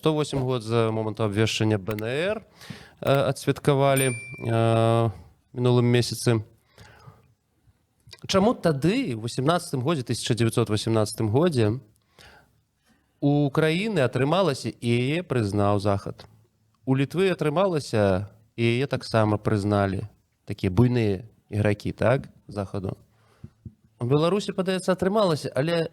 108 год за моманту абвешчання БНР адсвяткавалі мінулым месяцы. Чаму тады, у 18 годзе, 1918 годзе, у Украіны атрымалася і яе прызнаў Захад. У Літвы атрымалася і яе таксама прызналі. Такія буйныя ігракі, так, Захаду. У Беларусі, падаецца, атрымалася, але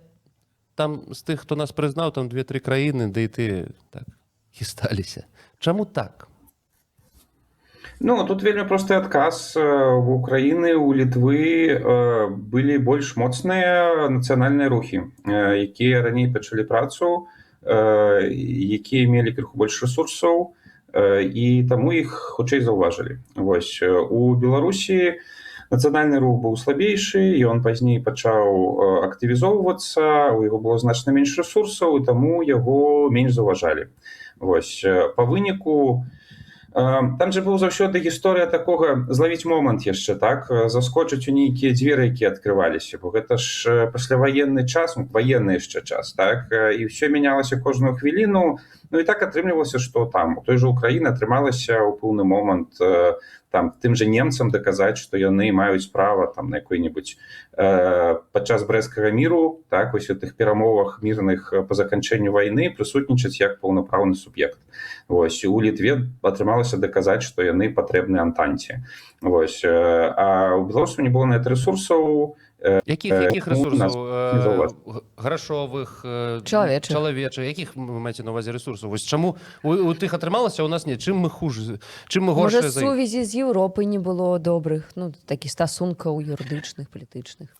там з тых, хто нас прызнаў, там 2-3 краіны, да і ты так хісталіся. Чаму так? Ну, тут вельмі просты адказ. У Украіны, у Літвы былі больш моцныя нацыянальныя рухі, якія раней пачалі працу, якія мелі крыху больш рэсурсаў, і таму іх хутчэй заўважылі. Вось. У Беларусі нацыянальны рух быў слабейшы, і ён пазней пачаў актывізоўвацца, у яго было значна менш рэсурсаў, і таму яго менш заўважалі. Вось. Па выніку, там же быў заўсёды гісторыя такога злавіць момант яшчэ, так, заскочыць у нейкія дзверы, якія адкрываліся, бо гэта ж пасляваенны час, ваенны яшчэ час, так, і ўсё мянялася кожную хвіліну, ну і так атрымлівалася, што там у той жа Украіне атрымалася ў пэўны момант там тым же немцам даказаць, што яны маюць права там на якой-небудзь падчас брэсцкага міру, так, вось у тых перамовах мірных па заканчэнню вайны прысутнічаць як паўнапраўны суб'ект. Вось, у Літве атрымалася даказаць, што яны патрэбны Антанце. Вось, а ў Беларусі не было на гэта рэсурсаў. Якіх рэсурсаў? Грашовых, чалавечых? Якіх вы маеце на увазе рэсурсаў? Вось чаму у тых атрымалася, а у нас не? Чым мы хуже? Чым мы горшыя за іх? Можа, сувязі з Еўропай не было добрых, ну, такіх стасункаў юрыдычных, палітычных?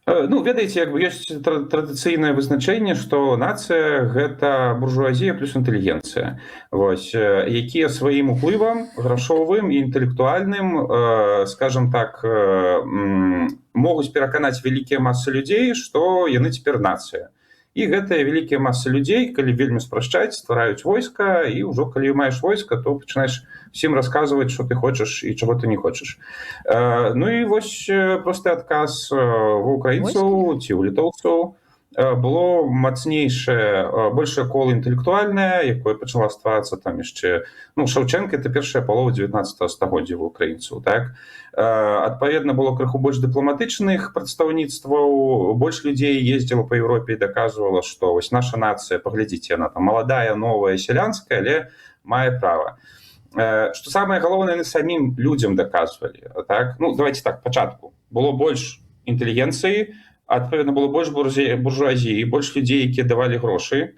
Ну, ведаеце, як бы ёсць традыцыйнае вызначэнне, што нацыя — гэта буржуазія плюс інтэлігенцыя, вось, якія сваім уплывам грашовым і інтэлектуальным, скажам так, могуць пераканаць вялікія масы людзей, што яны цяпер нацыя. І гэтыя вялікія масы людзей, калі вельмі спрашчаць, ствараюць войска, і ўжо калі маеш войска, то пачынаеш всім расказваць, што ты хочаш і чаго ты не хочаш. Ну і вось просты адказ у украінцаў ці ў літоўцаў было мацнейшае, большае кола інтэлектуальнае, якое пачала стварацца там яшчэ, ну, Шаўчэнка — это першая палова 19 стагоддзя ў украінцаў, так? Адпаведна, было крыху больш дыпламатычных прадстаўніцтваў, больш людзей ездзіла па Еўропе і даказвала, што вось наша нацыя, паглядзіце, яна там маладая, новая, сялянская, але мае права. Што самае галоўнае, яны самім людзям даказвалі, так? Ну, давайте так, пачатку. Было больш інтэлігенцыі, адпаведна, было больш буржуазіі, больш людзей, якія давалі грошы.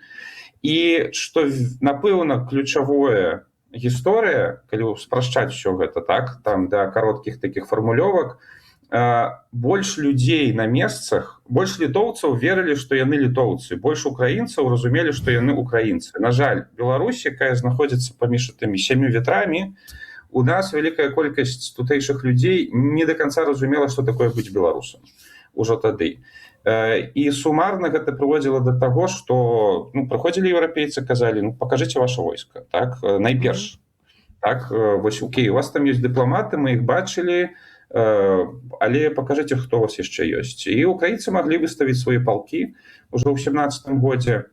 І што, напэўна, ключавое гісторыя, калі спрашчаць усё гэта, так, там да кароткіх такіх фармулёвак, больш людзей на месцах, больш літоўцаў верылі, што яны літоўцы, больш украінцаў разумелі, што яны украінцы. На жаль, Беларусь, якая знаходзіцца паміж тымі 7 ветрамі, у нас вялікая колькасць тутэйшых людзей не да канца разумела, што такое быць беларусам ужо тады. І сумарна гэта прыводзіла да таго, што, ну, прыходзілі еўрапейцы, казалі, ну, пакажыце ваше войска, так, найперш. Так, вось, окей, у вас там ёсць дыпламаты, мы іх бачылі, але пакажыце, хто у вас яшчэ ёсць. І украінцы маглі выставіць свае палкі ўжо ў 17 годзе.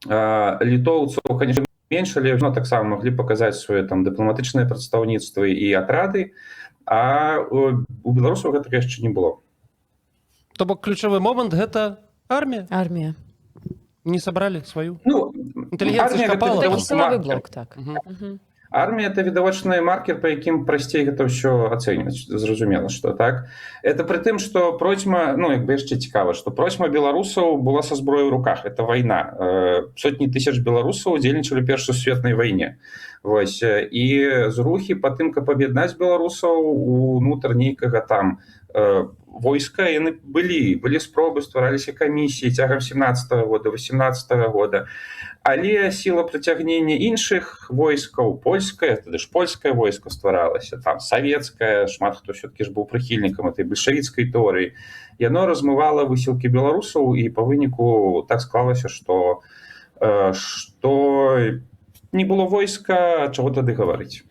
Літоўцаў, канешне, менш, але таксама маглі паказаць свае там дыпламатычныя прадстаўніцтвы і атрады, а у беларусаў гэтага яшчэ не было. То бок ключавы момант — гэта армія? Армія. Не сабралі сваю? Ну, інтэлігенцыя хапала? Такі сілавы блок, так. Армія — это відавочны маркер, па якім прасцей гэта ўсё ацэньваць, зразумела, што, так. Это пры тым, што процьма, ну, як бы яшчэ цікава, што процьма беларусаў была са зброяй у руках. Это вайна. Сотні тысяч беларусаў удзельнічалі ў Першай сусветнай вайне. Вось. І зрухі па тым, каб аб'яднаць беларусаў унутр нейкага там войска, яны былі спробы, ствараліся камісіі цягам 17-го года, 18-го года. Але сіла прыцягнення іншых войскаў, польскае, тады ж польскае войска стваралася, там савецкае, шмат хто ўсё-такі ж быў прыхільнікам этой бальшавіцкай тэорыі. Яно размывала высілкі беларусаў, і па выніку так склалася, што не было войска, чаго тады гаварыць.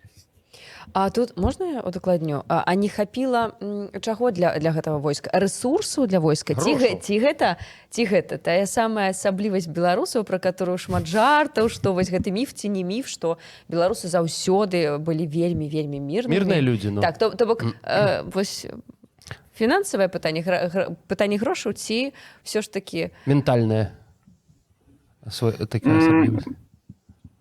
А тут можна я удакладню? А не хапіла чаго для гэтага войска? Рэсурсу для войска? Грошаў. Ці гэта тая самая асаблівасць беларусаў, пра которую шмат жартаў, што вось гэты міф ці не міф, што беларусы заўсёды былі вельмі мірнымі. Мірныя людзі, ну. Так, то бок, вось фінансавае пытанне грошаў ці ўсё ж такі... Ментальная такая асаблівасць.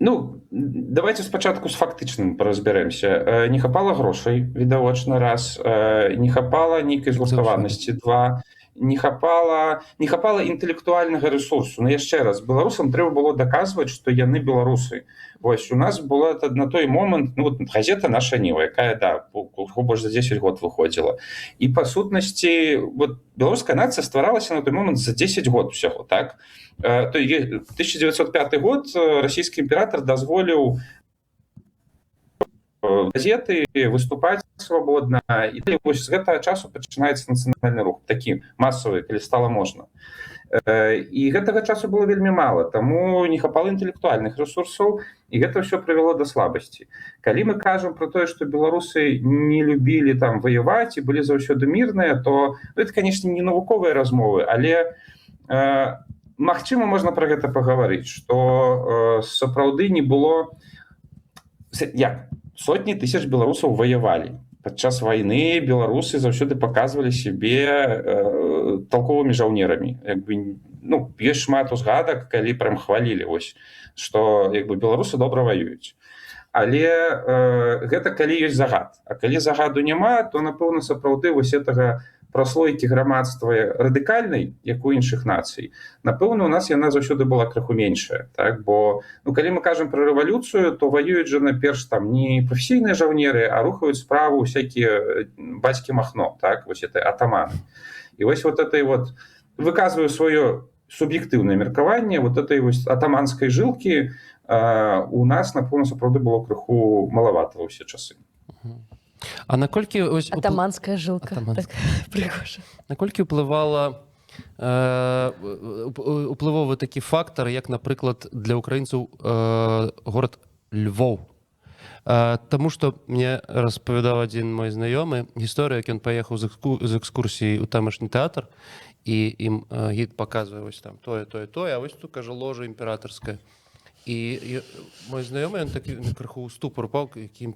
Ну, давайте спачатку з фактычным разбярэмся. Не хапала грошай, відавочна, раз. Не хапала нейкай згуртаванасці, два. Не хапала інтэлектуальнага рэсурсу. Ну, яшчэ раз, беларусам трэба было даказваць, што яны беларусы. Вось, у нас была на той момант, ну, вот, газета «Наша Ніва», якая, да, больш за 10 год выходзіла. І, па сутнасці, вот, беларуская нацыя стваралася на той момант за 10 год усяго, так? 1905 год расійскі імператор дазволіў газеты выступаць свабодна, і вось з гэтага часу пачынаецца нацыянальны рух, такі масавы, калі стала можна. І гэтага часу было вельмі мала, таму не хапала інтэлектуальных рэсурсаў, і гэта ўсё прывяло да слабасці. Калі мы кажам пра тое, што беларусы не любілі там ваяваць і былі заўсёды мірныя, то гэта, канешне, не навуковыя размовы, але магчыма, можна пра гэта пагаварыць, што сапраўды не было... Як? Сотні тысяч беларусаў ваявалі. Падчас вайны беларусы заўсёды паказвалі сябе талковымі жаўнерамі. Ну, ёсць шмат узгадак, калі прям хвалілі, вось, што беларусы добра ваююць. Але гэта калі ёсць загад. А калі загаду няма, то, напэўна, сапраўды вось гэтага праслойкі грамадства радыкальнай, як у іншых нацый, напэўна, у нас яна заўсёды была крыху меншая. Так? Бо, ну, калі мы кажам пра рэвалюцыю, то ваююць жа наперш там не прафесійныя жаўнеры, а рухаюць справу всякія бацькі Махно, так? Вось это атаманы. І вось вот этой вот, выказваю сваё суб'ектыўнае меркаванне, вот этой вось атаманскай жылкі у нас, напэўна, сапраўды было крыху малавата ва ўсе часы. А наколькі ось атаманская жылка, так прыгожа. Наколькі ўплывала уплывовы такі фактар, як, напрыклад, для украінцаў горад Львоў? Таму што мне распавядаў адзін мой знаёмы гісторыю, як ён паехаў з экскурсіяй у тамашні тэатр, і ім гід паказвае вось там тое, а вось тут, кажа, ложа імператарская. І мой знаёмы, ён такі крыху ў ступор упаў, які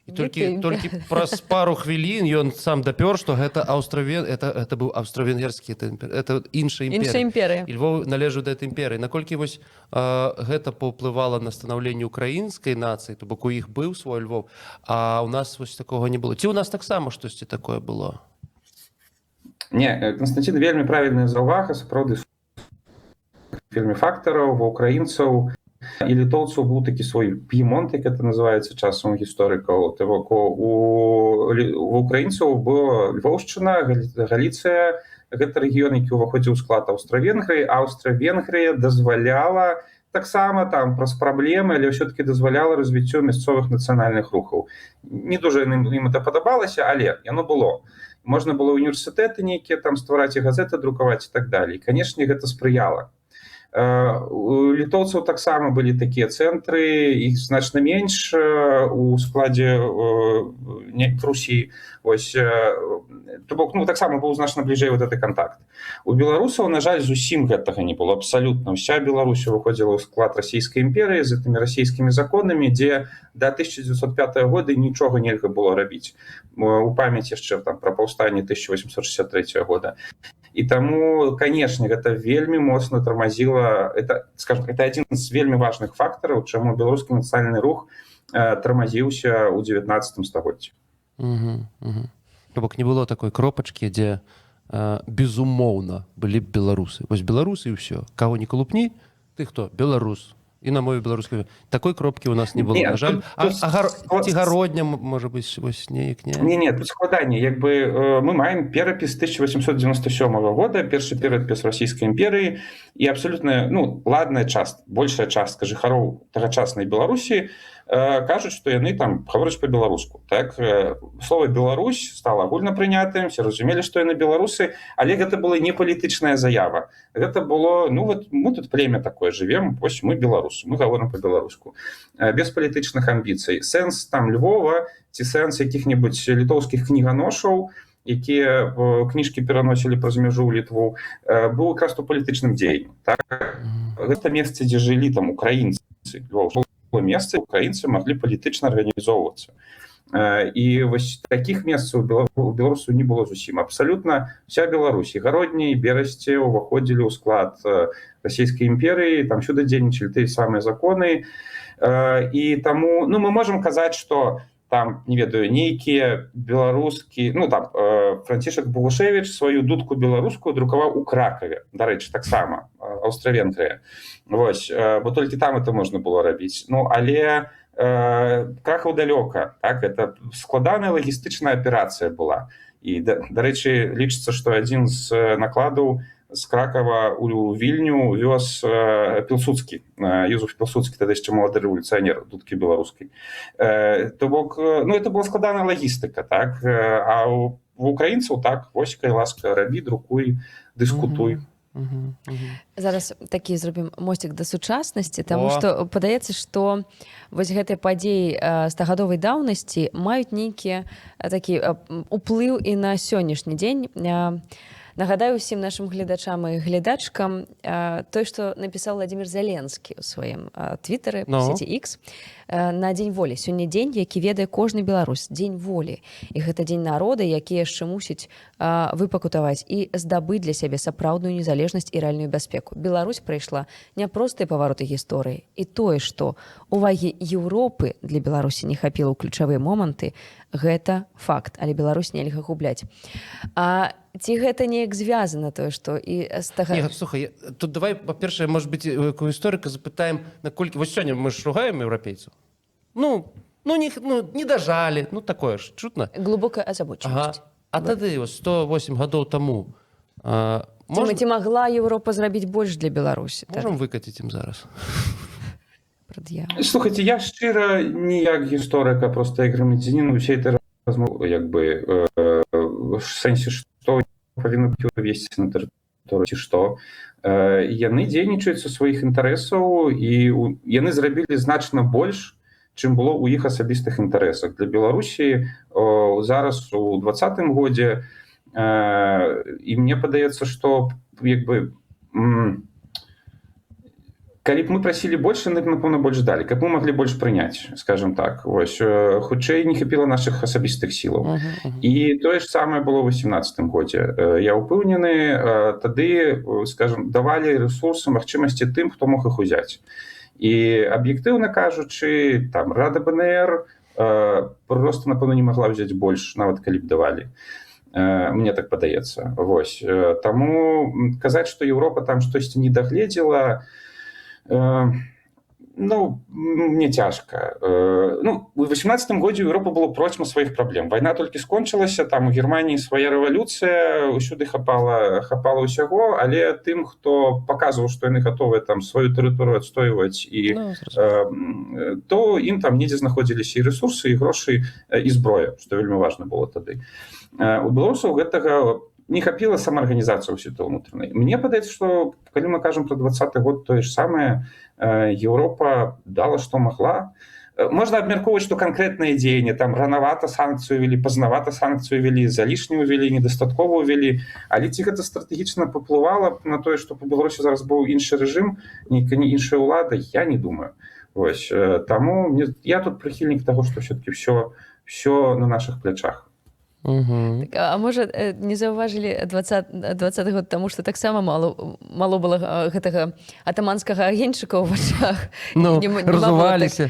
і толькі праз пару хвілін ён сам дапёр, што гэта это быў аўстра-венгерскі, это іншая імперыя. І Львов належаў да этой імперыі. Наколькі вось гэта паўплывала на станаўленне украінскай нацыі, то бок у іх быў свой Львов, а ў нас вось такога не было. Ці ў нас таксама штосьці такое было? Не, Константин вельмі правільная заўвага, сапраўды вельмі фактараў, ва украінцаў і літоўцаў быў такі свой П'емонт, як это называецца часам у гісторыкаў. У украінцаў была Львоўшчына, Галіцыя, гэта рэгіён, які ўваходзіў у склад Аўстра-Венгрыі. Аўстра-Венгрыя дазваляла таксама там праз праблемы, але ўсё-таки дазваляла развіццё мясцовых нацыянальных рухаў. Не дуже ім это падабалася, але яно было. Можна было універсітэты нейкія там ствараць і газеты друкаваць і так далей. Канешне, гэта спрыяла. У літоўцаў таксама былі такія цэнтры, іх значна менш у складзе Русіі. Ось, то бок, ну, таксама быў значна бліжэй вот гэты контакт. У беларусаў, на жаль, зусім гэтага не было абсалютна. Уся Беларусь выходзіла ў склад расійскай імперыі з гэтымі расійскімі законамі, дзе да 1905 года нічога нельга было рабіць. У памяць яшчэ там пра паўстанне 1863 года. І таму, канешне, гэта вельмі моцна тармазіла, это, скажем, это адзін з вельмі важных фактараў, чаму беларускі нацыянальны рух тармазіўся ў 19 стагоддзі. То бок не было такой кропачкі, дзе безумоўна былі б беларусы. Вось беларусы і ўсё. Каго не калупні, ты хто? Беларус. І на мове беларускай. Такой кропкі ў нас не было, на жаль. Ці гародня, можа быць, вось неяк не? Не, тут складанне. Як бы мы маем перапіс 1897 года, першы перапіс расійскай імперыі, і абсалютна, ну, ладная частка, большая частка жыхароў тагачаснай Беларусі кажуць, што яны там гавораць па-беларуску. Так? Слова «Беларусь» стала агульнапрынятым, все разумелі, што яны беларусы, але гэта была не палітычная заява. Гэта было, ну, вот мы тут племя такое жывем, вось мы беларусы. беларусу, мы гаворым по-беларуску, без палітычных амбіцый. Сэнс там Львова ці сэнс якіх-небудзь літоўскіх кніганошаў, якія кніжкі пераносілі праз мяжу ў Літву, быў якраз у палітычным дзеянні. Так? Гэта месца, дзе жылі там украінцы. Львов было месца, украінцы маглі палітычна арганізоўвацца. І вось такіх месцаў у Беларусі не было зусім. Абсалютна вся Беларусь, і Гародні, і Берасце уваходзілі ў склад расійскай імперыі, там сюды дзейнічалі тыя самыя законы. І таму мы можам казаць, што там, не ведаю, нейкія беларускі, там Францішак Бугушевіч сваю дудку беларускую друкаваў у Кракаве, дарэчы, таксама Аўстра-Венгрыя. Вось, бо толькі там это можна было рабіць. Але Кракаў далёка, так, это складаная лагістычная аперацыя была. І, дарэчы, лічыцца, што адзін з накладаў з Кракава у Вільню вёз Пілсудскі, Юзеф Пілсудскі, тады яшчэ малады рэвалюцыянер дудкі беларускай. То бок, это была складаная лагістыка, так, а у украінцаў так, вось, кай ласка, рабі, друкуй, дыскутуй. Зараз такі зробім мосцік да сучаснасці, таму што падаецца, што вось гэтыя падзеі 100гадовай даўнасці маюць нейкі такі уплыў і на сённяшні дзень. Нагадаю ўсім нашым гледачам і гледачкам той, што напісаў Владимир Зеленскі ў сваім твітары в сеці X на Дзень волі. Сёння дзень, які ведае кожны беларус, Дзень волі. І гэта дзень народа, які яшчэ мусіць выпакутаваць і здабыць для сябе сапраўдную незалежнасць і рэальную бяспеку. Беларусь прайшла няпростыя павароты гісторыі. І тое, што увагі Еўропы для Беларусі не хапіла ў ключавыя моманты, гэта факт, але Беларусь нельга губляць. Ці гэта неяк звязана тое, што і Слухай, тут давай, па-першае, может быть, у гісторыка запытаем, наколькі... Вось сёння мы ж ругаем еўрапейцаў. Не дажалі, такое ж, чутна. Глубокая азабочанасць. А тады 108 гадоў таму ці магла Еўропа зрабіць больш для Беларусі? Можам выкаціць ім зараз? Слухайте, я шчыра не як гісторыка, просто як грамадзянін усей этой размовы, в сэнсе, што павінны быць увесці на тэрыторыі, ці што. Яны дзейнічаюць са сваіх інтарэсаў, і яны зрабілі значна больш, чым было ў іх асабістых інтарэсах. Для Беларусі зараз у 2020 годзе, і мне падаецца, што калі б мы прасілі больш, яны б, напэўна, больш далі, каб мы маглі больш прыняць, скажем так. Вось, хутчэй не хапіла нашых асабістых сілаў. І тое ж самае было ў 2018 годзе. Я ўпэўнены, тады, скажем, давалі рэсурсы, магчымасці тым, хто мог іх узяць. І аб'ектыўна кажучы, там Рада БНР проста, напэўна, не магла ўзяць больш, нават калі б давалі. Мне так падаецца. Вось. Таму казаць, што Еўропа там штосьці не дагледзела, мне цяжка. У 18 годзе ў Еўропы было процьма сваіх праблем. Вайна толькі скончылася, там у Германіі свая рэвалюцыя, усюды хапала ўсяго, але тым, хто паказваў, што яны гатовыя там сваю тэрыторыю адстойваць, то ім там недзе знаходзіліся і рэсурсы, і грошы, і зброя, што вельмі важна было тады. У беларусаў гэтага не хапіла самаарганізацыі ў сіту ўнутранай. Мне падаецца, што калі мы кажам пра 2020 год, тое ж самае, Еўропа дала, што магла. Можна абмяркоўваць, што канкрэтныя дзеянні, там ранавата санкцыю ввелі, пазнавата санкцыю ввелі, залішне ўвелі, недастаткова ўвелі, але ці гэта стратэгічна паплывала на тое, што па Беларусі зараз быў іншы рэжым, нейкая іншая ўлада, я не думаю. Вось, таму я тут прыхільнік таго, што все-таки все на наших плячах. А можа, не заўважылі 20 год, таму што таксама мало было гэтага атаманскага агеньчыка ў вачах. Разуваліся.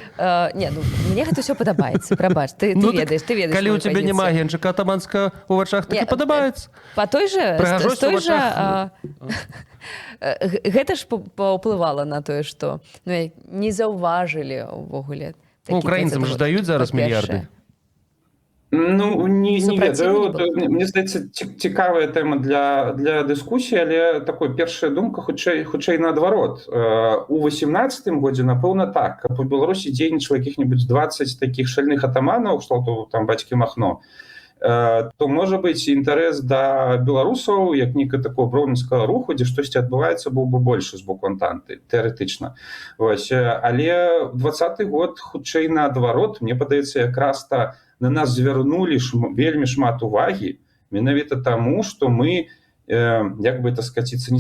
Мне гэта ўсё падабаецца, прабач, ты ведаеш. Калі ў цябе няма агеньчыка атаманскага ў вачах, так і падабаецца. Па той жа, гэта ж паўплывала на тое, што не заўважылі ўвогуле. Украінцам ж даюць зараз мільярды. Не ведаю. Мне здаецца, цікавая тэма для дыскусіі, але такой першая думка хутчэй наадварот. У 18 годзе, напэўна, так, каб у Беларусі дзейнічала якіх-небудзь 20 такіх шальных атаманаў, што там бацькі Махно, то можа быць інтарэс да беларусаў як нейка такого броўніцкага руху, дзе штосьці адбываецца, быў бы большы з боку Антанты тэарэтычна. Вось, але 20-й год хутчэй наадварот, мне падаецца, якраз-то на нас звярнулі вельмі шмат увагі менавіта таму, што мы, як бы это скаціцца, не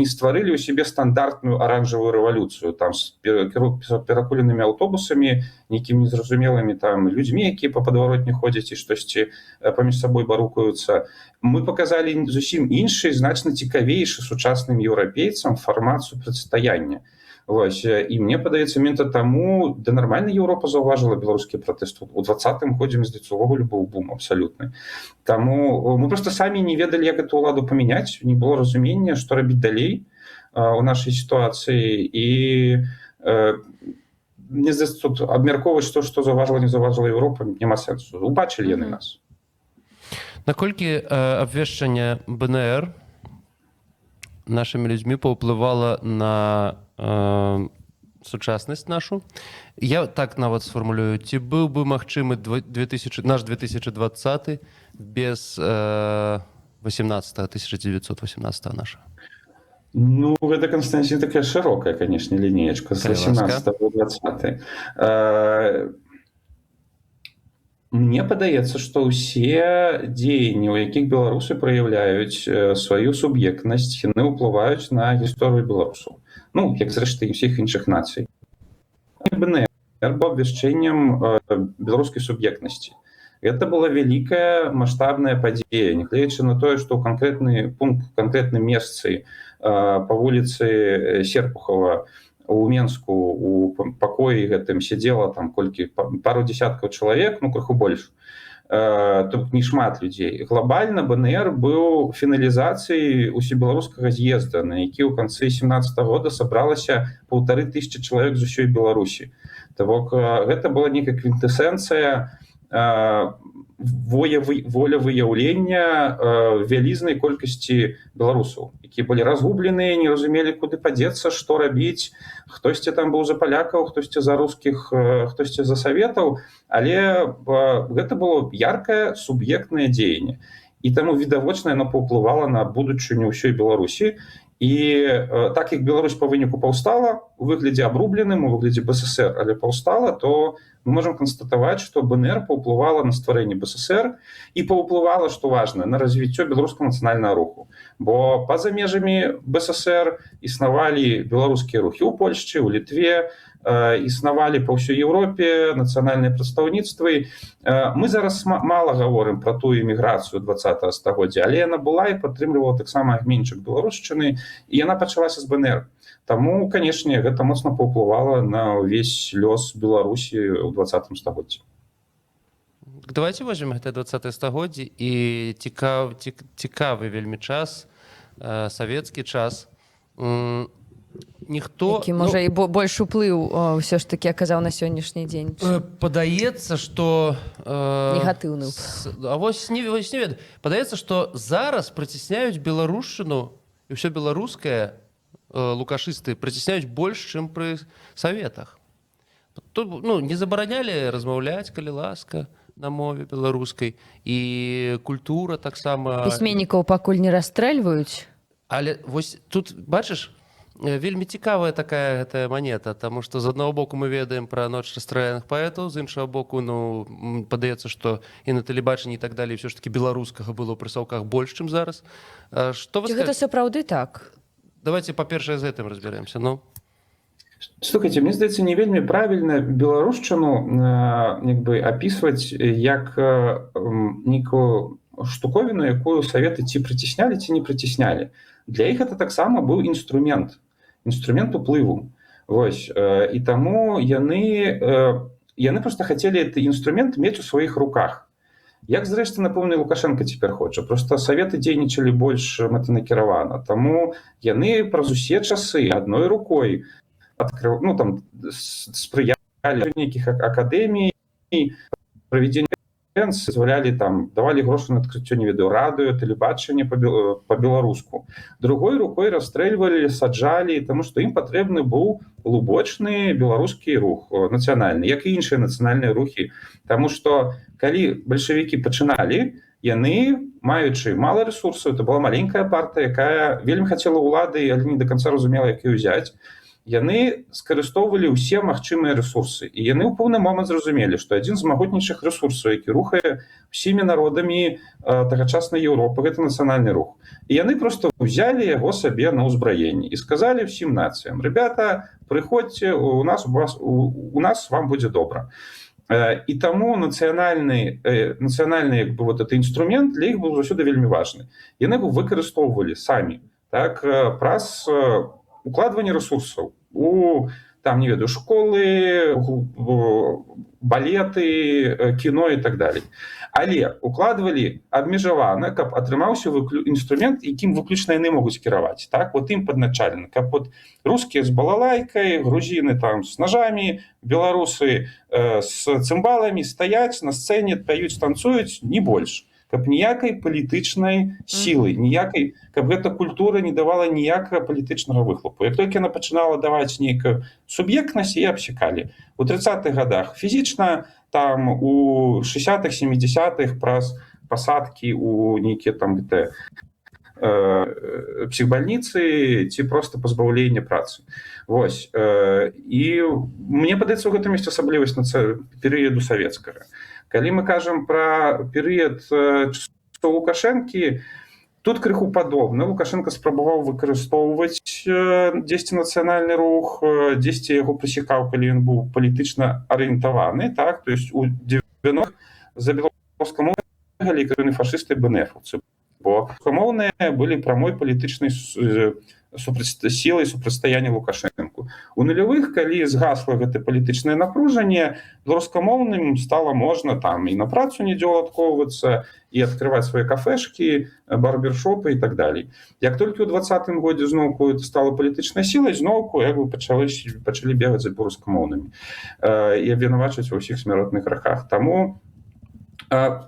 стварылі ў сябе стандартную аранжавую рэвалюцыю там з перакуленымі аўтобусамі, нейкімі незразумелымі там людзьмі, якія па падваротні ходзяць і штосьці паміж сабой барукаюцца. Мы паказалі зусім іншы, значна цікавейшы сучасным еўрапейцам фармат супрацьстаяння. Вось, і мне падаецца, менавіта таму да нармальна Еўропа заўважыла беларускі пратэст у 20-м годзе, мне здаецца, увогуле быў бум абсалютны. Таму мы проста самі не ведалі, як эту ўладу памяняць, не было разумення, што рабіць далей у нашай сітуацыі, і мне здаецца, тут абмяркоўваць, што заўважыла, не заўважыла Еўропа, няма сэнсу. Убачылі яны нас. Наколькі абвешчанне БНР нашымі людзьмі паўплывала на сучаснасць нашу? Я так нават сфармулюю, ці быў бы магчымы наш 2020 без 1918 наша? Ну, гэта, Константин, такая шырокая, конечно, лінеечка з 18 по 20. Мне падаецца, што ўсе дзеянні, у якіх беларусы праяўляюць сваю суб'ектнасць, яны ўплываюць на гісторыю беларусаў. Ну, як зрэшты і ўсіх іншых нацый. БНР быў абвяшчэннем беларускай суб'ектнасці. Гэта была вялікая маштабная падзея, нягледзячы на тое, што ў канкрэтны пункт, у канкрэтным месцы па вуліцы Серпухова у Менску у пакоі гэтым сядзела там пару дзесяткаў чалавек, ну крыху больш. Тут не шмат людзей. Глобальна БНР быў фіналізацыяй усебеларускага з'езда, на які ў канцы 17 года сабралася 1500 чалавек з усёй Беларусі. То бок гэта была нейкая квінтэсэнцыя волевыяўлення вялізнай колькасці беларусаў, якія былі разгубленыя, не разумелі, куды падзецца, што рабіць. Хтосьці там быў за палякаў, хтосьці за рускіх, хтосьці за саветаў, але гэта было яркае суб'ектнае дзеянне. І таму відавочна яно паўплывала на будучыню ўсёй Беларусі. І так як Беларусь па выніку паўстала у выглядзе абрубленым, у выглядзе БССР, але паўстала, то мы можам канстатаваць, што БНР паўплывала на стварэнне БССР і паўплывала, што важна, на развіццё беларускага нацыянальнага руху. Бо па-за межамі БССР існавалі беларускія рухі ў Польшчы, у Літве, існавалі па ўсёй Еўропе нацыянальныя прадстаўніцтвы. Мы зараз мала гаворым пра тую эміграцыю 20-го стагоддзя, але яна была і падтрымлівала таксама агменьчык беларушчыны, і яна пачалася з БНР. Таму, канешне, гэта моцна паўплывала на ўвесь лёс Беларусі ў 20-м стагоддзі. Давайте возьмем гэта 20-е стагоддзе і цікавы вельмі час, савецкі час. Ніхто, які можа і больш уплыў ўсё ж такі аказаў на сённяшні дзень. Падаецца, што негатыўны. А вось не ведаю. Падаецца, што зараз прыцісняюць беларушчыну і ўсё беларускае лукашысты прыцісняюць больш, чым пры саветах. Тут, ну, не забаранялі размаўляць, калі ласка, на мове беларускай, і культура таксама. Пісьменнікаў пакуль не расстрэльваюць. Але вось тут, бачыш, вельмі цікавая такая гэтая манета, таму што з аднаго боку мы ведаем пра ноч расстраляных паэтаў, з іншага боку, ну, падаецца, што і на тэлебачанні і так далей ўсё ж такі беларускага было ў прысаўках больш, чым зараз. Што Ці гэта сапраўды так? Давайте па-першае з гэтым разбярэмся, ну. Слухайте, мне здаецца, не вельмі правільна беларушчыну як бы апісваць як нейкую штуковіну, якую саветы ці прыціснялі, ці не прыціснялі. Для іх гэта таксама быў інструмент уплыву. Вось. І таму яны проста хацелі гэты інструмент мець у сваіх руках. Як, зрэшты, напэўна, Лукашенко цяпер хоча. Проста саветы дзейнічалі больш мэтанакіравана. Таму яны праз усе часы адной рукой спрыялі нейкіх акадэмій, правядзення дазвалялі там давалі грошы на адкрыццё не ведаю радыё тэлебачання по-беларуску, другой рукой расстрэльвалі, саджалі, таму што ім патрэбны быў глубочны беларускі рух нацыянальны, як і іншыя нацыянальныя рухі, таму што калі бальшавікі пачыналі, яны, маючы мала рэсурсаў, это была маленькая партыя, якая вельмі хацела ўлады, але не до канца разумела, як і ўзяць, яны скарыстоўвалі ўсе магчымыя рэсурсы, і яны ў пэўны момант зразумелі, што адзін з магутнейшых рэсурсаў, які рухае ўсімі народамі тагачаснай Еўропы, гэта нацыянальны рух. І яны проста ўзялі яго сабе на ўзбраенне і сказалі ўсім нацыям: ребята, прыходзьце, у нас вам будзе добра. І таму нацыянальны як бы вот этот інструмент для іх быў заўсёды вельмі важны. Яны его выкарыстоўвалі самі, так, праз укладванне рэсурсаў у там не ведаю школы, балеты, кіно і так далей. Але укладвалі абмежавана, каб атрымаўся інструмент, якім выключна яны могуць кіраваць, так, вот ім падначалена, каб вот рускія з балалайкай, грузіны там з ножамі, беларусы з цымбаламі стаяць на сцэне, пяюць, танцуюць, не больш. Каб ніякай палітычнай сілы, ніякай, каб гэта культура не давала ніякага палітычнага выхлопу. Як толькі яна пачынала даваць нейкую суб'ектнасць, і абсекалі. У 30-х годах фізічна, там у 60-х, 70-х праз пасадкі у нейкія там психбальніцы ці проста пазбаўленне працы. Вось. І мне падаецца, у гэтым ёсць асаблівасць перыяду савецкага. Калі мы кажам пра перыяд Лукашэнкі, тут крыху падобна. Лукашенко спрабаваў выкарыстоўваць дзесьці нацыянальны рух, дзесьці яго прысекаў, калі ён быў палітычна арыентаваны, так, то есть у 90-х за беларускамоўныя лікарны фашысты бнэфаўцы, бо рускамоўныя былі прамой палітычнай сілай супрацьстаяння Лукашэнку. У нулявых, калі згасла гэта палітычнае напружанне, беларускамоўным стала можна там і на працу недзе ўладкоўвацца, і адкрываць свае кафешкі, барбершопы і так далей. Як толькі ў 20-м годзе зноўку это стала палітычнай сілай, зноўку як бы пачалі бегаць за беларускамоўнымі і абвінавачваць ва ўсіх смяротных грахах. Таму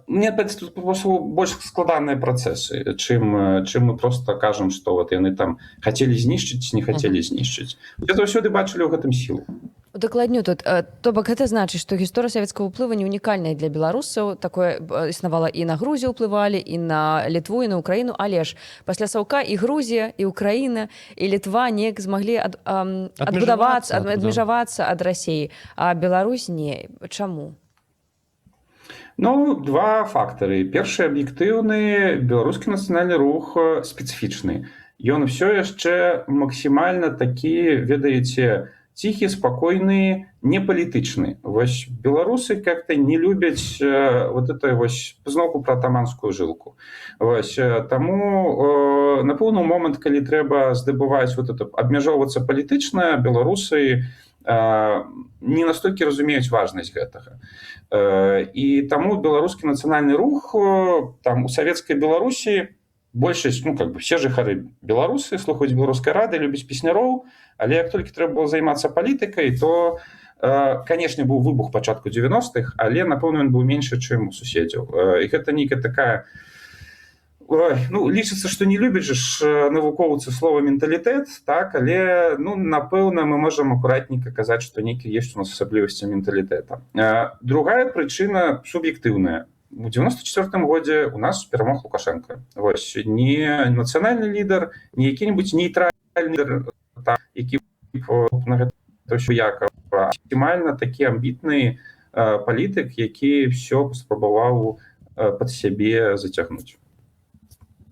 мне тут больш складаныя працэсы, чым мы просто кажам, што вот яны там хацелі знішчыць, не хацелі знішчыць. Я заўсёды бачылі ў гэтым сілу. Удакладню тут. То бок гэта значыць, што гісторыя савецкага ўплыву не унікальная для беларусаў. Такое існавала і на Грузію ўплывалі, і на Літву, і на Украіну. Але ж пасля Саўка і Грузія, і Украіна, і Літва неяк змаглі адбудавацца, адмежавацца ад Расіі. А Беларусь не. Чаму? Ну, два фактары. Першы аб'ектыўны, беларускі нацыянальны рух спецыфічны. Ён ўсё яшчэ максімальна такі, ведаеце, ціхі, спакойны, не палітычны. Вось беларусы как-то не любяць вот это вось зноўку пра атаманскую жылку. Вось таму на пэўны момант, калі трэба здабываць вот это абмяжоўвацца палітычна, беларусы не настолькі разумеюць важнасць гэтага. І таму беларускі нацыянальны рух там у савецкай Беларусі большасць, ну как бы все жыхары беларусы слухаюць беларускай рады, любяць песняроў, але як толькі трэба было займацца палітыкай, то канешне быў выбух пачатку 90-х, але напэўна ён быў меншы, чым у суседзяў. І гэта нейкая такая, ну, лічыцца, што не любяць ж навукоўцы слова менталітэт, так, але, ну, напэўна, мы можам акуратненька казаць, што нейкі ёсць у нас асаблівасці менталітэта. Другая прычына суб'ектыўная. У 94-м годзе у нас перамог Лукашенко. Вось, не нацыянальны лідар, не які-небудзь нейтральны лідар, які на гэта ўсё якава, а максімальна такі амбітны палітык, які ўсё спрабаваў пад сябе зацягнуць.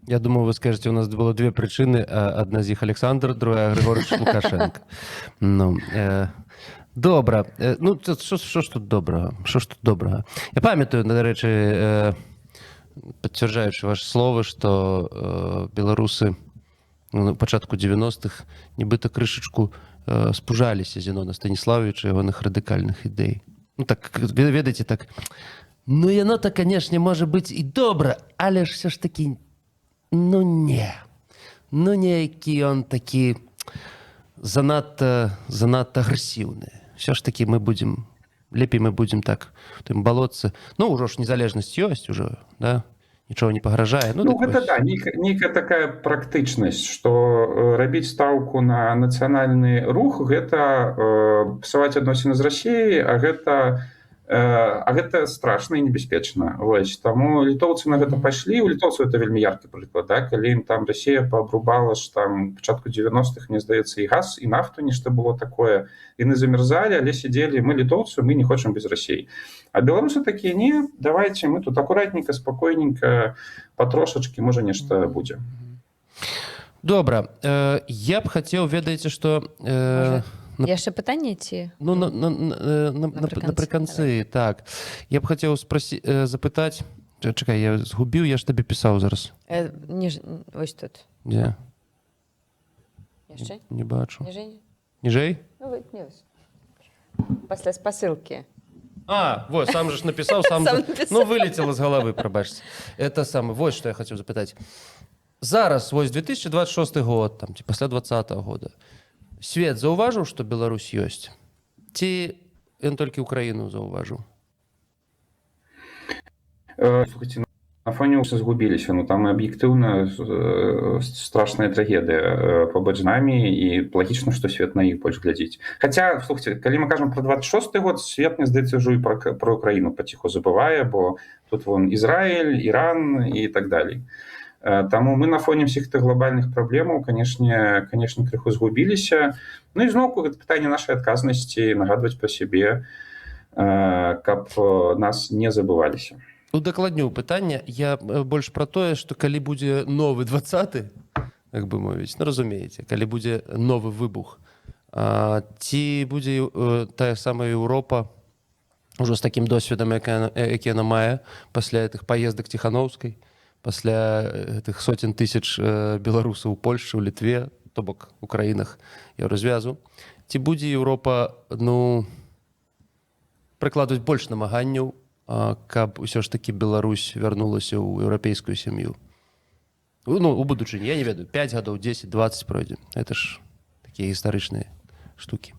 Я думаю, вы скажете, у нас было две причины. Одна з іх Александр, другая Григорич Лукашенко. Ну, добра. Ну, що ж тут доброго? Що ж тут доброго? Я пам'ятаю, до речі, підтверджуючи ваше слово, що білоруси на початку 90-х нібито кришечку спужалися Зінона Станіславовича і його радикальних ідей. Ну, так, ведаєте, так, ну, яно-то, конечно, може бути і добре, але ж все ж таки ну не. Ну неякі он такі занадто агрэсіўны. Все ж таки мы будем лепей мы будзем так тым балоцца. Ну ўжо ж незалежнасць ёсць уже, да, нічого не пагражае. Ну, дык гэта вось. да, нейкая такая практычнасць, што рабіць стаўку на нацыянальны рух, гэта псаваць адносіны з Расіяй, а гэта страшна і небяспечна. Вось, таму літоўцы на гэта пайшлі. У літоўцаў это вельмі яркі прыклад, да? Калі ім там Расія паабрубала ж там пачатку 90-х, мне здаецца, і газ, і нафту, нешта было такое. Яны замерзалі, але сидзелі, мы літоўцы, мы не хочам без Расіі. А беларусы такія, не, давайте, мы тут акуратненько, спакойненько, патрошачкі, можа нешта будзе. Добра, я б хацеў, ведаеце, што... Яшчэ пытанне ці? Ну, напрыканцы, так. Я б хацеў запытаць... Чакай, я згубіў, я ж табе пісаў зараз. Вось тут. Дзе? Яшчэ? Не бачу. Ніжэй? Ніжэй? Ну, вось. Пасля спасылкі. Вот, сам же ж напісаў, сам ну, вылетело з галавы, прабачце. Это самое, вось, што я хацеў запытаць. Зараз, вось, 2026 год, там, ці пасля 2020 года, свет заўважыў, што Беларусь ёсць? Ці ён толькі ўкраіну заўважыў? Слухайте, на фоне ўсе згубіліся. Ну, там аб'ектыўна страшная трагедыя побач з намі, і лагічна, што свет на іх больш глядзіць. Хаця, слухайте, калі мы кажам про 26 год, свет, мне здаецца, ўжо і про Украіну паціху забывае, бо тут вон Ізраіль, Іран і так далей. Таму мы на фоне всіх тых глобальных праблемаў, канешне, крыху згубіліся. Ну і зноўку гэта пытанне нашай адказнасці, нагадваць пра сябе, каб нас не забываліся. Удакладню пытанне. Я больш пра тое, што калі будзе новы 20-ы, як бы мовіць, ну разумееце, калі будзе новы выбух, ці будзе тая самая Еўропа ўжо з такім досведам, які яна мае пасля гэтых паездак Ціханаўскай, пасля гэтых сотен тысяч беларусаў у Польшчы, у Літве, то бок у краінах Еўразвязу, ці будзе Еўропа, ну, прыкладваць больш намаганняў, каб усё ж такі Беларусь вярнулася ў еўрапейскую сям'ю? Ну, у будучыні, я не ведаю, 5 гадоў, 10, 20 пройдзе. Это ж такія гістарычныя штукі.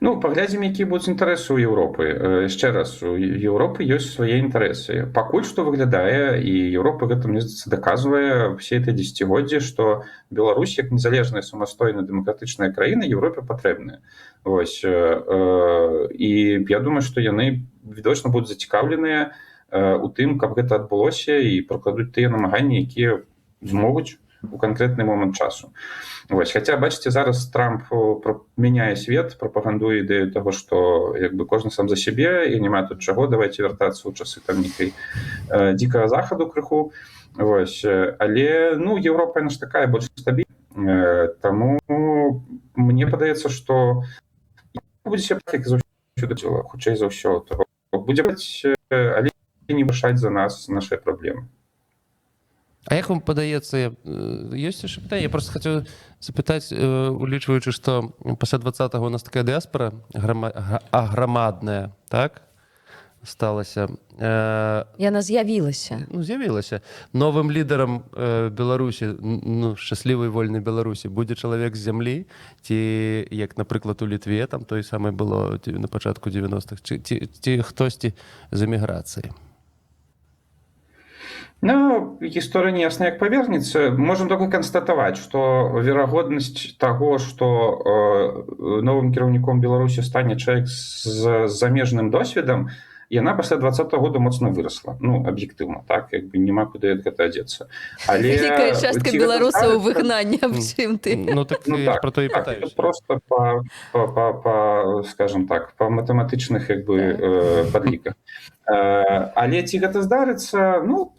Ну, паглядзім, якія будуць інтарэсы ў Еўропы. Яшчэ раз, у Еўропы ёсць свае інтарэсы. Пакуль што выглядае, і Еўропа гэта, мне здаецца, даказвае все это дзесяцігоддзі, што Беларусь, як незалежная, самастойная, дэмакратычная краіна, Еўропе патрэбная. Вось. І я думаю, што яны відочна будуць зацікаўленыя у тым, каб гэта адбылося, і прыкладуць тыя намаганні, якія змогуць у канкрэтны момант часу. Вось. Хаця, бачыце, зараз Трамп мяняе свет, прапагандуе ідэю таго, што як бы кожны сам за сябе, і няма тут чаго, давайте вяртацца ў часы там нейкай дзікага захаду крыху. Вось. Але, ну, Еўропа, яна ж такая больш стабільная. Таму мне падаецца, што будзе сябе як заўсёды, хутчэй за ўсё, будзе быць, але не вырашаць за нас нашыя праблемы. А як вам падаецца, ёсць яшчэ пытанне? Я просто хацеў запытаць, улічваючы, што пасля 20-го у нас такая дыаспара грамадная, так, сталася. Яна з'явілася. Ну, з'явілася. Новым лідарам Беларусі, ну, шчаслівай вольнай Беларусі, будзе чалавек з зямлі, ці, як, напрыклад, у Літве, там той самае было на пачатку 90-х, ці хтосьці з эміграцыі? Ну, гісторыя не ясна, як павернецца. Можам толькі канстатаваць, што верагоднасць таго, што новым кіраўніком Беларусі стане чалавек з замежным досведам, яна пасля 20-го года моцна вырасла. Ну, аб'ектыўна, так, як бы няма куды ад гэта адзецца. Але вялікая частка беларусаў у выгнанні, аб чым ты? Ну, так я пра то і пытаюся. Просто скажем так, па матэматычных, як бы, падліках. Але ці гэта здарыцца, ну,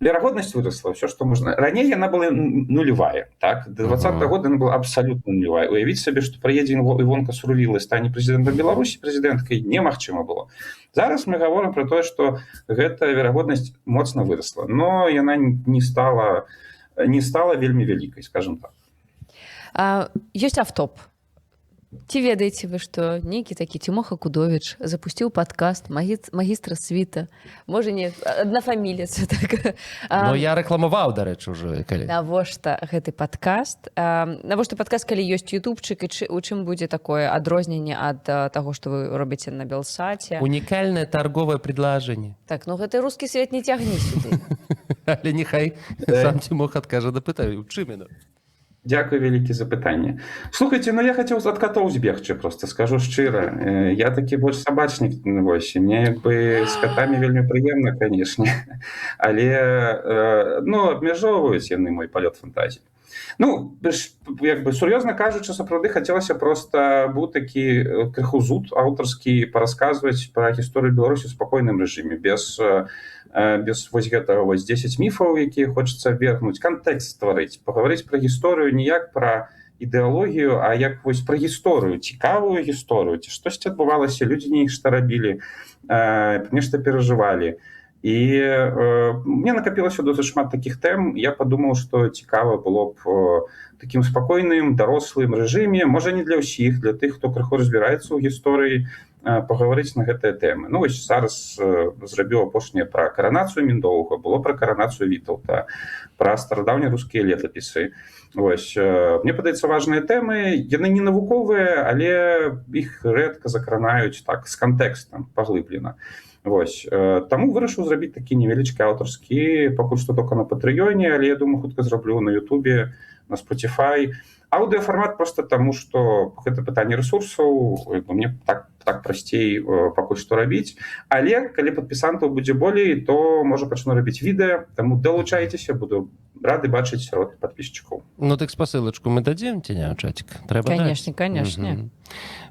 верагоднасць вырасла, ўсё, што можна. Раней яна была нулевая, так? До 20-го года яна была абсалютна нулевая. Уявіць сабе, што прыедзе Івонка Сурвіла і стане прэзідэнтам Беларусі, прэзідэнткай, немагчыма было. Зараз мы гаворым пра тое, што гэта верагоднасць моцна вырасла, но яна не стала вельмі вялікай, скажем так. Ёсць автоп. Ці ведаеце вы, што нейкі такі Цімоха Кудовіч запусціў падкаст магістра світа, можа не аднафамілец так. Ну я рэкламаваў, дарэчы, ўжо калі. Навошта гэты падкаст? Навошта падкаст, калі ёсць ютубчык, і у чым будзе такое адрозненне ад таго, што вы робіце на Белсаце? Унікальнае торговае предложение. Так, ну гэты рускі свет не цягні сюды. Але нехай сам Цімоха адкажа, дапытаю, у чым яно? Дякую вялікі за пытанне. Слухайце, ну я хацеў ад катоў збегчы, просто скажу шчыра. Я такі больш сабачнік, вось, і мне як бы з катамі вельмі прыемна, канешне. Але, ну, абмяжоўваюць яны мой палёт фантазіі. Ну, як бы, сур'ёзна кажучы, сапраўды хацелася проста быў такі крыху зуд аўтарскі парасказваць пра гісторыю Беларусі ў спакойным рэжыме, без вось гэтага вось 10 міфаў, якія хочацца вергнуць, кантэкст стварыць, пагаварыць пра гісторыю не як пра ідэалогію, а як вось пра гісторыю, цікавую гісторыю, ці штосьці адбывалася, людзі нешта рабілі, нешта перажывалі. І мне накапілася досыць шмат такіх тэм, я падумаў, што цікава было б такім спакойным, дарослым рэжыме, можа не для ўсіх, для тых, хто крыху разбіраецца ў гісторыі, пагаварыць на гэтыя тэмы. Ну, вось зараз зрабіў апошняе пра каранацыю Міндоўга, было пра каранацыю Вітаўта, пра старадаўнія рускія летапісы. Вось, мне падаецца, важныя тэмы, яны не навуковыя, але іх рэдка закранаюць так, з кантэкстам, паглыблена. Вось, таму вырашыў зрабіць такі невялічкі аўтарскі, пакуль што толькі на Патрыёне, але я думаю, хутка зраблю на Ютубе, на Spotify. Аўдыафармат проста таму, што гэта пытанне рэсурсаў, мне так прасцей пакуль што рабіць. Але калі падпісантаў будзе болей, то можа пачну рабіць відэа, таму далучайцеся, буду рады бачыць сярод падпісчыкаў. Ну так спасылачку мы дадзім ці не, чатик? Трэба даць? Канешне.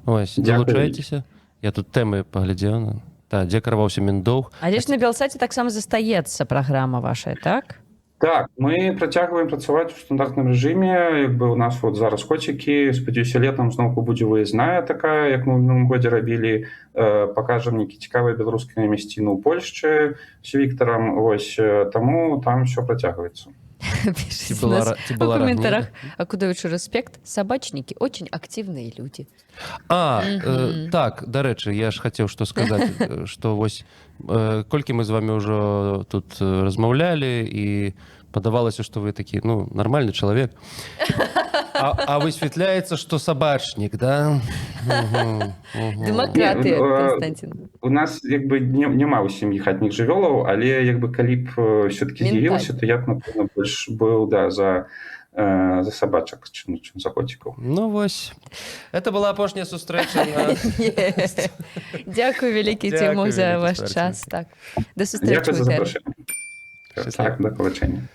Ось, далучайцеся. Я тут тэмы паглядзеў. Та, дзе карваўся Міндоўг. Але ж на Белсаце таксама застаецца праграма ваша, так? Так, мы працягваем працаваць у стандартным рэжыме, як бы у нас вот зараз коцікі, спадзяюся, летам зноўку будзе выязная такая, як мы ў мінулым годзе рабілі, пакажам нейкі цікавыя беларускія мясціны ў Польшчы з Віктарам, вось, таму там ўсё працягваецца. Пишите нас в комментариях. Акудовичу респект. Собачники очень активные люди. Так, дарэчы, я ж хацеў што сказаць, што вось колькі мы з вами ўжо тут размаўлялі і падавалася, што вы такі, ну, нармальны чалавек. А высвятляецца, што сабачнік, да? Дэмакраты, Константин. У нас як бы няма ў сям'і хатніх жывёлаў, але як бы калі б все-таки з'явілася, то я б, напэўна, больш быў, да, за собачак, чым за котикаў. Ну вось. Это была апошняя сустрэча. Дзякуй вялікі, Цімох, за ваш час. Так. До сустрэчы. Дзякуй за запрашэнне. Так, да побачення.